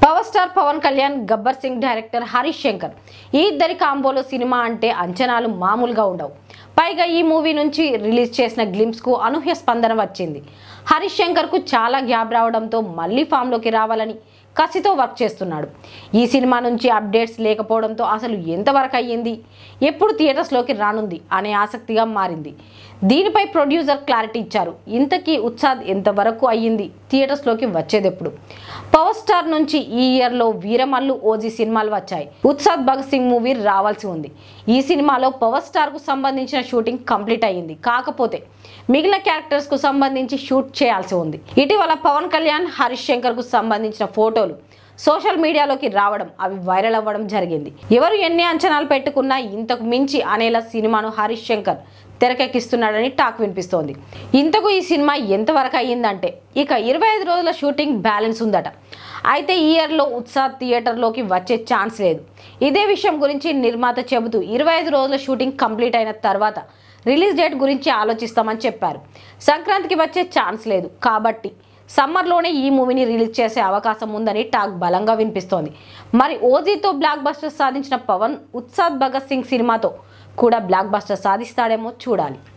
Power star Pawan Kalyan, Gabbar Singh director Harish Shankar ఈ ఇద్దరి కాంబోలో cinema అంటే అంచనాలు మామూలుగా ఉండవు. పైగా ఈ మూవీ నుంచి రిలీజ్ చేసిన గ్లింప్స్ కు అనూహ్య స్పందన వచ్చింది. హరీష్ శంకర్ కు చాలా గ్యాప్ రావడంతో మళ్ళీ ఫామ్ లోకి రావాలని కసితో వర్క్ చేస్తున్నాడు. ఈ సినిమా నుంచి అప్డేట్స్ లేకపోవడంతో అసలు ఎంతవరకు అయ్యింది, ఎప్పుడు థియేటర్స్లోకి రానుంది అనే ఆసక్తిగా మారింది. దీనిపై ప్రొడ్యూసర్ క్లారిటీ ఇచ్చారు. ఇంతకీ ఉత్సాద్ ఎంతవరకు అయ్యింది, థియేటర్స్లోకి వచ్చేదెప్పుడు? పవర్ స్టార్ నుంచి ఈ ఇయర్లో వీరమల్లు, ఓజీ సినిమాలు వచ్చాయి. ఉత్సాద్ భగత్ సింగ్ మూవీ రావాల్సి ఉంది. ఈ సినిమాలో పవర్ స్టార్ కు సంబంధించిన షూటింగ్ కంప్లీట్ అయ్యింది. కాకపోతే మిగిలిన క్యారెక్టర్స్ కు సంబంధించి షూట్ చేయాల్సి ఉంది. ఇటీవల పవన్ కళ్యాణ్, హరీష్ శంకర్ కు సంబంధించిన ఫోటోలు సోషల్ మీడియాలోకి రావడం, అవి వైరల్ అవ్వడం జరిగింది. ఎవరు ఎన్ని అంచనాలు పెట్టుకున్నా ఇంతకు మించి అనేలా సినిమాను హరీష్ శంకర్ తెరకెక్కిస్తున్నాడని టాక్ వినిపిస్తోంది. ఇంతకు ఈ సినిమా ఎంతవరకు అయ్యిందంటే ఇక 25 రోజుల షూటింగ్ బ్యాలెన్స్ ఉందట. అయితే ఈ ఇయర్లో ఉత్సాద్ థియేటర్లోకి వచ్చే ఛాన్స్ లేదు. ఇదే విషయం గురించి నిర్మాత చెబుతూ 25 రోజుల షూటింగ్ కంప్లీట్ అయిన తర్వాత రిలీజ్ డేట్ గురించి ఆలోచిస్తామని చెప్పారు. సంక్రాంతికి వచ్చే ఛాన్స్ లేదు కాబట్టి సమ్మర్లోనే ఈ మూవీని రిలీజ్ చేసే అవకాశం ఉందని టాక్ బలంగా వినిపిస్తోంది. మరి ఓజీతో బ్లాక్ బస్టర్ సాధించిన పవన్ ఉత్సాద్ భగత్ సింగ్ సినిమాతో కూడా బ్లాక్ బస్టర్ సాధిస్తాడేమో చూడాలి.